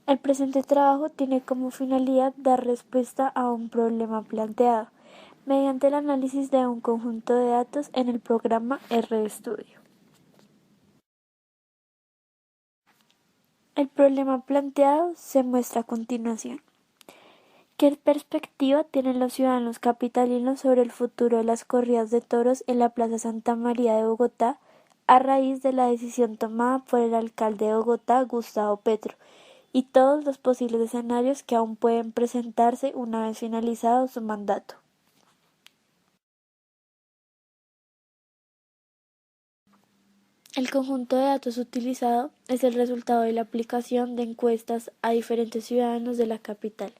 El presente trabajo tiene como finalidad dar respuesta a un problema planteado mediante el análisis de un conjunto de datos en el programa RStudio. El problema planteado se muestra a continuación. ¿Qué perspectiva tienen los ciudadanos capitalinos sobre el futuro de las corridas de toros en la Plaza Santa María de Bogotá a raíz de la decisión tomada por el alcalde de Bogotá, Gustavo Petro, y todos los posibles escenarios que aún pueden presentarse una vez finalizado su mandato? El conjunto de datos utilizado es el resultado de la aplicación de encuestas a diferentes ciudadanos de la capital.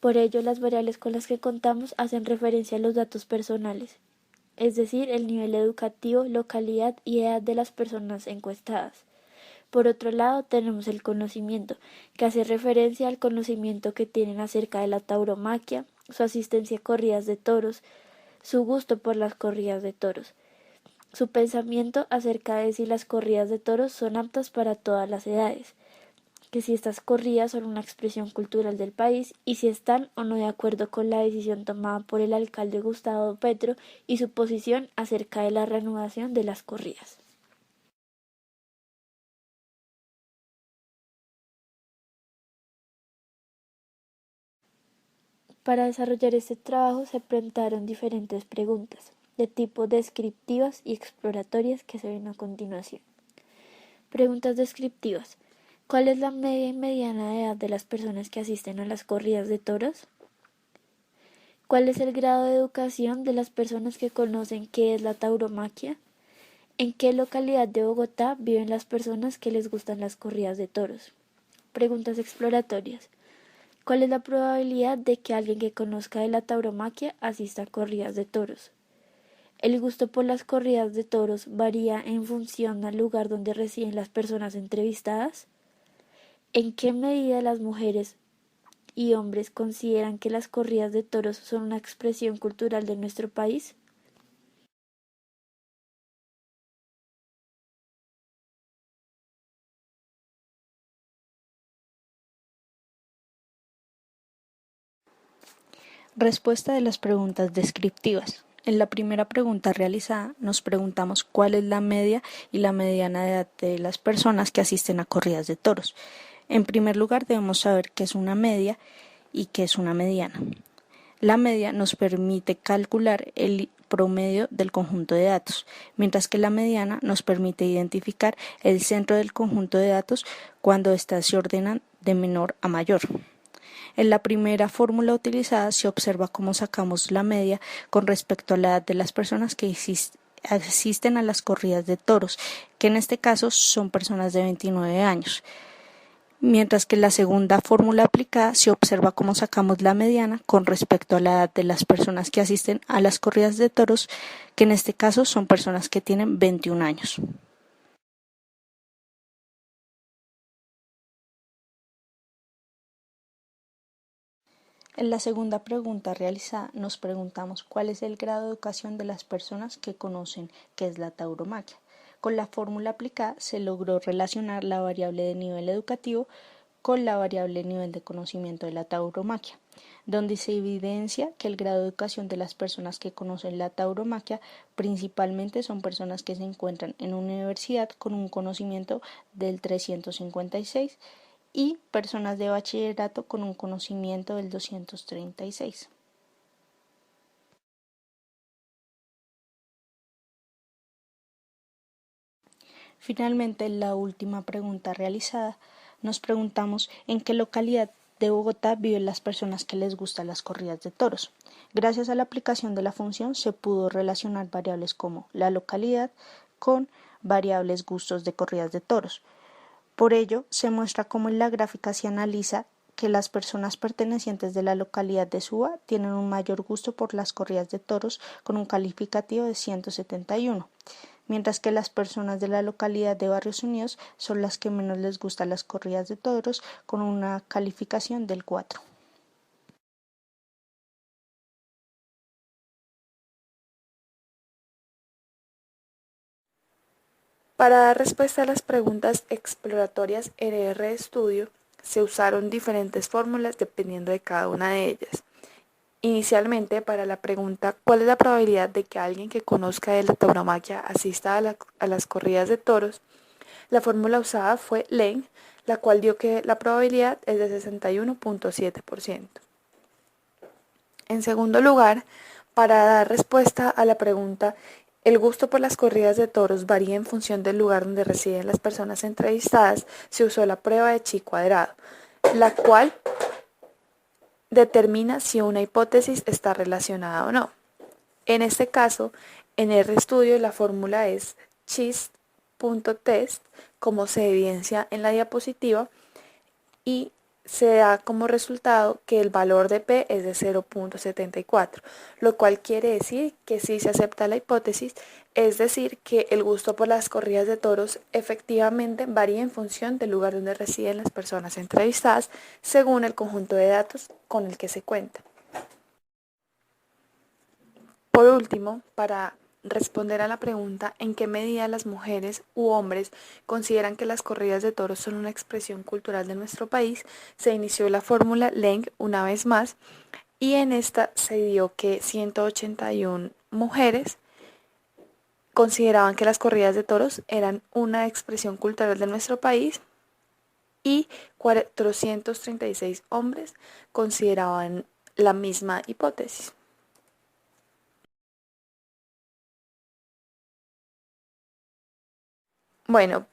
Por ello, las variables con las que contamos hacen referencia a los datos personales, es decir, el nivel educativo, localidad y edad de las personas encuestadas. Por otro lado, tenemos el conocimiento, que hace referencia al conocimiento que tienen acerca de la tauromaquia, su asistencia a corridas de toros, su gusto por las corridas de toros, su pensamiento acerca de si las corridas de toros son aptas para todas las edades, que si estas corridas son una expresión cultural del país y si están o no de acuerdo con la decisión tomada por el alcalde Gustavo Petro y su posición acerca de la reanudación de las corridas. Para desarrollar este trabajo se plantearon diferentes preguntas, de tipo descriptivas y exploratorias que se ven a continuación. Preguntas descriptivas. ¿Cuál es la media y mediana edad de las personas que asisten a las corridas de toros? ¿Cuál es el grado de educación de las personas que conocen qué es la tauromaquia? ¿En qué localidad de Bogotá viven las personas que les gustan las corridas de toros? Preguntas exploratorias. ¿Cuál es la probabilidad de que alguien que conozca de la tauromaquia asista a corridas de toros? ¿El gusto por las corridas de toros varía en función al lugar donde residen las personas entrevistadas? ¿En qué medida las mujeres y hombres consideran que las corridas de toros son una expresión cultural de nuestro país? Respuesta de las preguntas descriptivas. En la primera pregunta realizada nos preguntamos cuál es la media y la mediana edad de las personas que asisten a corridas de toros. En primer lugar debemos saber qué es una media y qué es una mediana. La media nos permite calcular el promedio del conjunto de datos, mientras que la mediana nos permite identificar el centro del conjunto de datos cuando éstas se ordenan de menor a mayor. En la primera fórmula utilizada se observa cómo sacamos la media con respecto a la edad de las personas que asisten a las corridas de toros, que en este caso son personas de 29 años. Mientras que en la segunda fórmula aplicada se observa cómo sacamos la mediana con respecto a la edad de las personas que asisten a las corridas de toros, que en este caso son personas que tienen 21 años. En la segunda pregunta realizada nos preguntamos cuál es el grado de educación de las personas que conocen qué es la tauromaquia. Con la fórmula aplicada se logró relacionar la variable de nivel educativo con la variable nivel de conocimiento de la tauromaquia, donde se evidencia que el grado de educación de las personas que conocen la tauromaquia principalmente son personas que se encuentran en una universidad con un conocimiento del 356 y personas de bachillerato con un conocimiento del 236. Finalmente, en la última pregunta realizada, nos preguntamos en qué localidad de Bogotá viven las personas que les gustan las corridas de toros. Gracias a la aplicación de la función se pudo relacionar variables como la localidad con variables gustos de corridas de toros. Por ello, se muestra cómo en la gráfica se analiza que las personas pertenecientes de la localidad de Suba tienen un mayor gusto por las corridas de toros con un calificativo de 171, mientras que las personas de la localidad de Barrios Unidos son las que menos les gustan las corridas de toros con una calificación del 4. Para dar respuesta a las preguntas exploratorias en RStudio, Se usaron diferentes fórmulas dependiendo de cada una de ellas. Inicialmente, para la pregunta ¿cuál es la probabilidad de que alguien que conozca de la tauromaquia asista a las corridas de toros? La fórmula usada fue Leng, la cual dio que la probabilidad es de 61.7%. En segundo lugar, para dar respuesta a la pregunta ¿el gusto por las corridas de toros varía en función del lugar donde residen las personas entrevistadas? Se usó la prueba de chi cuadrado, la cual determina si una hipótesis está relacionada o no. En este caso, en RStudio la fórmula es chis.test, como se evidencia en la diapositiva, y se da como resultado que el valor de P es de 0.74, lo cual quiere decir que sí se acepta la hipótesis, es decir, que el gusto por las corridas de toros efectivamente varía en función del lugar donde residen las personas entrevistadas, según el conjunto de datos con el que se cuenta. Por último, para responder a la pregunta ¿en qué medida las mujeres u hombres consideran que las corridas de toros son una expresión cultural de nuestro país? Se inició la fórmula Leng una vez más y en esta se dio que 181 mujeres consideraban que las corridas de toros eran una expresión cultural de nuestro país y 436 hombres consideraban la misma hipótesis. Bueno,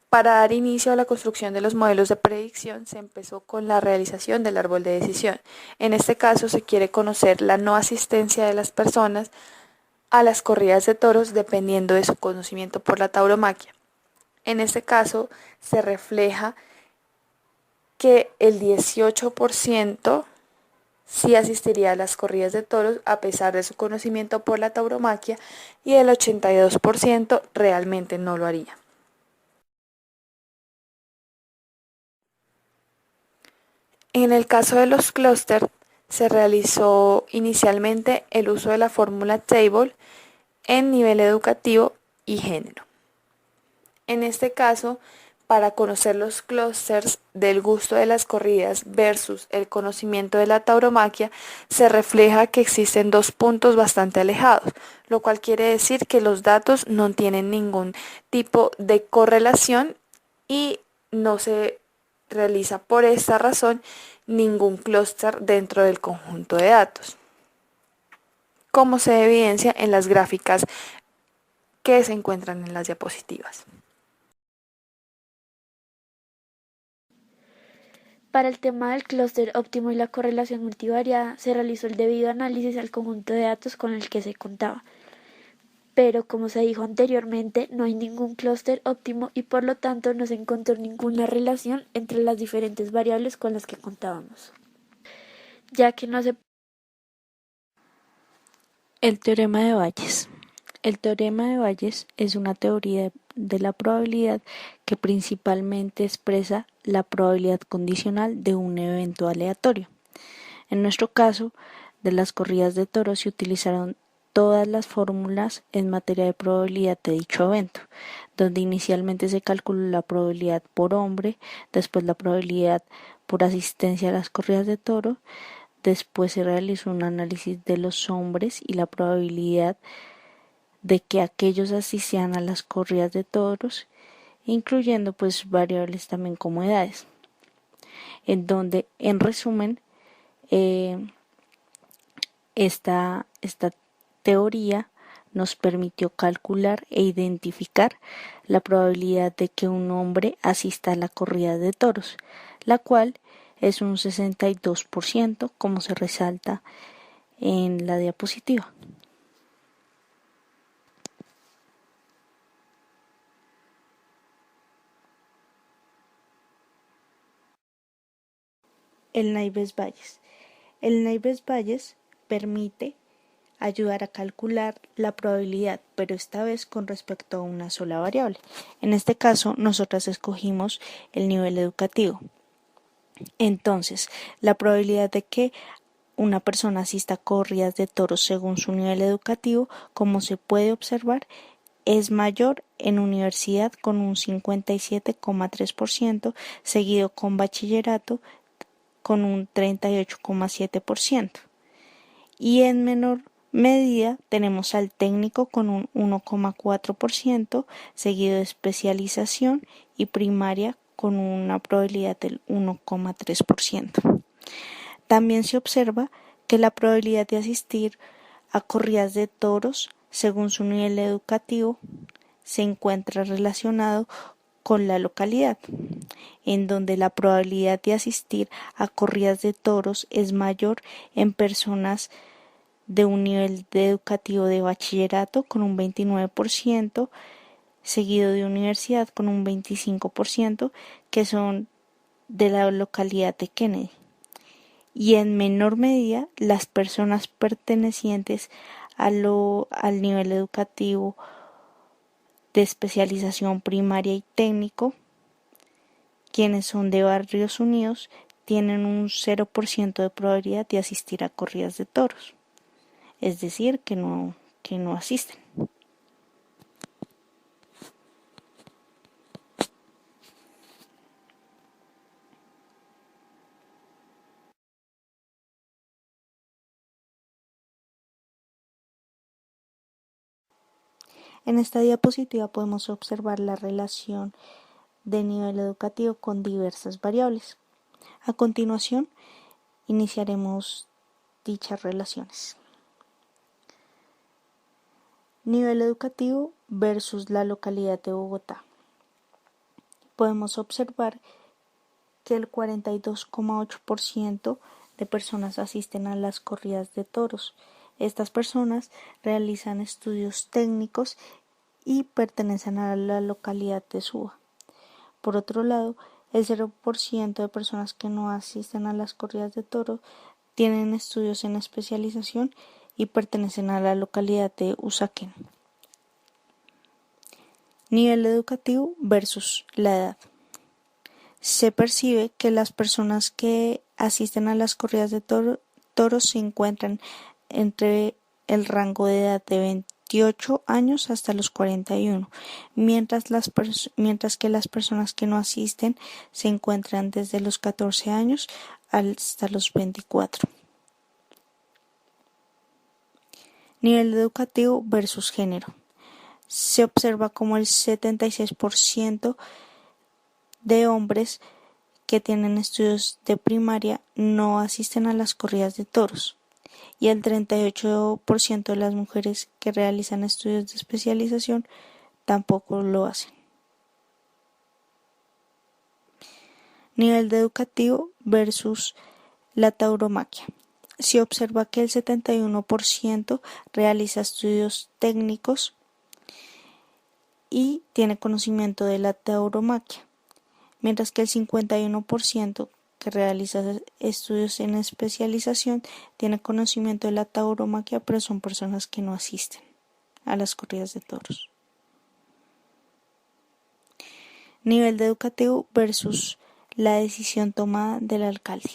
para dar inicio a la construcción de los modelos de predicción se empezó con la realización del árbol de decisión. En este caso se quiere conocer la no asistencia de las personas a las corridas de toros dependiendo de su conocimiento por la tauromaquia. En este caso se refleja que el 18% sí asistiría a las corridas de toros a pesar de su conocimiento por la tauromaquia y el 82% realmente no lo haría. En el caso de los clústeres, se realizó inicialmente el uso de la fórmula Table en nivel educativo y género. En este caso, para conocer los clústeres del gusto de las corridas versus el conocimiento de la tauromaquia, se refleja que existen dos puntos bastante alejados, lo cual quiere decir que los datos no tienen ningún tipo de correlación y no se realiza por esta razón ningún clúster dentro del conjunto de datos, como se evidencia en las gráficas que se encuentran en las diapositivas. Para el tema del clúster óptimo y la correlación multivariada, se realizó el debido análisis al conjunto de datos con el que se contaba. Pero, como se dijo anteriormente, no hay ningún clúster óptimo y por lo tanto no se encontró ninguna relación entre las diferentes variables con las que contábamos, ya que no se... El teorema de Bayes. El teorema de Bayes es una teoría de la probabilidad que principalmente expresa la probabilidad condicional de un evento aleatorio. En nuestro caso, de las corridas de toros se utilizaron todas las fórmulas en materia de probabilidad de dicho evento, donde inicialmente se calculó la probabilidad por hombre, después la probabilidad por asistencia a las corridas de toro, después se realizó un análisis de los hombres y la probabilidad de que aquellos asistieran a las corridas de toros, incluyendo pues variables también como edades, en donde en resumen esta teoría nos permitió calcular e identificar la probabilidad de que un hombre asista a la corrida de toros, la cual es un 62%, como se resalta en la diapositiva. El Naives-Bayes. El Naives-Bayes permite ayudar a calcular la probabilidad, pero esta vez con respecto a una sola variable. En este caso, nosotras escogimos el nivel educativo. Entonces, la probabilidad de que una persona asista a corridas de toros según su nivel educativo, como se puede observar, es mayor en universidad con un 57,3%, seguido con bachillerato con un 38,7%. Y en menor medida tenemos al técnico con un 1,4%, seguido de especialización y primaria con una probabilidad del 1,3%. También se observa que la probabilidad de asistir a corridas de toros, según su nivel educativo, se encuentra relacionado con la localidad, en donde la probabilidad de asistir a corridas de toros es mayor en personas de un nivel educativo de bachillerato con un 29%, seguido de universidad con un 25%, que son de la localidad de Kennedy. Y en menor medida las personas pertenecientes al nivel educativo de especialización primaria y técnico, quienes son de Barrios Unidos, tienen un 0% de probabilidad de asistir a corridas de toros, es decir, que no asisten. En esta diapositiva podemos observar la relación de nivel educativo con diversas variables. A continuación, iniciaremos dichas relaciones. Nivel educativo versus la localidad de Bogotá. Podemos observar que el 42,8% de personas asisten a las corridas de toros. Estas personas realizan estudios técnicos y pertenecen a la localidad de Suba. Por otro lado, el 0% de personas que no asisten a las corridas de toros tienen estudios en especialización y pertenecen a la localidad de Usaquén. Nivel educativo versus la edad. Se percibe que las personas que asisten a las corridas de toros se encuentran entre el rango de edad de 28 años hasta los 41, mientras que las personas que no asisten se encuentran desde los 14 años hasta los 24. Nivel educativo versus género. Se observa como el 76% de hombres que tienen estudios de primaria no asisten a las corridas de toros y el 38% de las mujeres que realizan estudios de especialización tampoco lo hacen. Nivel de educativo versus la tauromaquia. Se observa que el 71% realiza estudios técnicos y tiene conocimiento de la tauromaquia, mientras que el 51% que realiza estudios en especialización tiene conocimiento de la tauromaquia, pero son personas que no asisten a las corridas de toros. Nivel de educativo versus la decisión tomada del alcalde.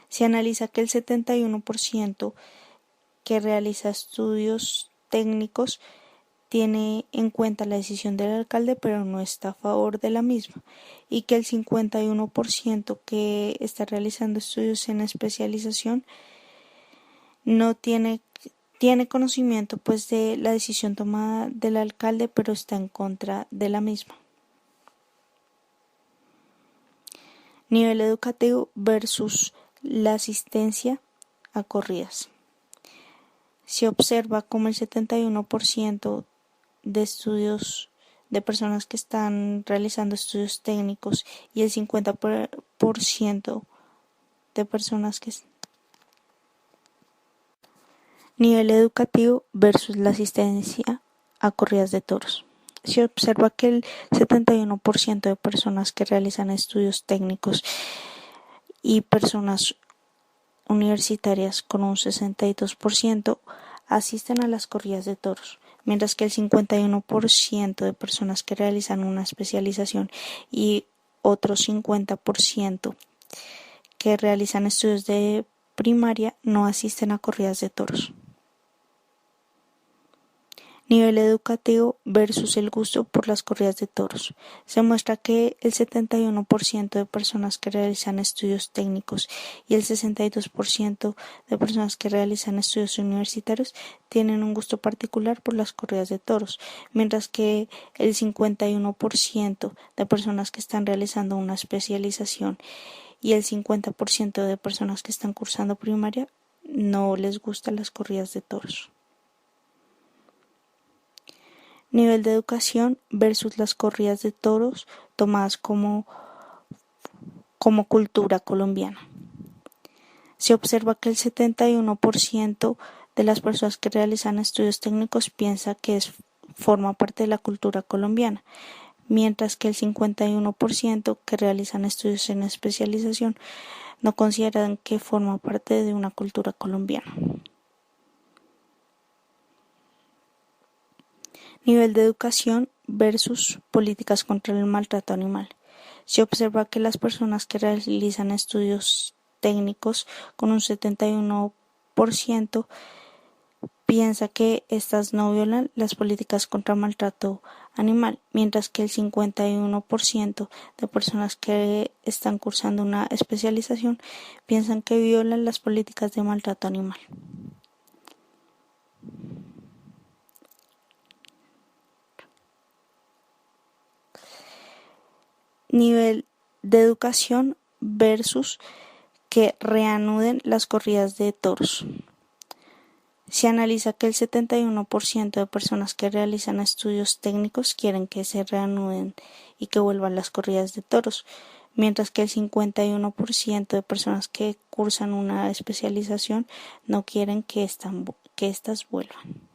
Se analiza que el 71% que realiza estudios técnicos tiene en cuenta la decisión del alcalde, pero no está a favor de la misma, y que el 51% que está realizando estudios en especialización no tiene conocimiento pues de la decisión tomada del alcalde, pero está en contra de la misma. Nivel educativo versus la asistencia a corridas. Se observa como el 71% de estudios de personas que están realizando estudios técnicos y el 50% de personas que nivel educativo versus la asistencia a corridas de toros. Se observa que el 71% de personas que realizan estudios técnicos y personas universitarias con un 62% asisten a las corridas de toros, mientras que el 51% de personas que realizan una especialización y otro 50% que realizan estudios de primaria no asisten a corridas de toros. Nivel educativo versus el gusto por las corridas de toros. Se muestra que el 71% de personas que realizan estudios técnicos y el 62% de personas que realizan estudios universitarios tienen un gusto particular por las corridas de toros, mientras que el 51% de personas que están realizando una especialización y el 50% de personas que están cursando primaria no les gustan las corridas de toros. Nivel de educación versus las corridas de toros tomadas como cultura colombiana. Se observa que el 71% de las personas que realizan estudios técnicos piensa que forma parte de la cultura colombiana, mientras que el 51% que realizan estudios en especialización no consideran que forma parte de una cultura colombiana. Nivel de educación versus políticas contra el maltrato animal. Se observa que las personas que realizan estudios técnicos con un 71% piensa que estas no violan las políticas contra el maltrato animal, mientras que el 51% de personas que están cursando una especialización piensan que violan las políticas de maltrato animal. Nivel de educación versus que reanuden las corridas de toros. Se analiza que el 71% de personas que realizan estudios técnicos quieren que se reanuden y que vuelvan las corridas de toros, mientras que el 51% de personas que cursan una especialización no quieren que estas vuelvan.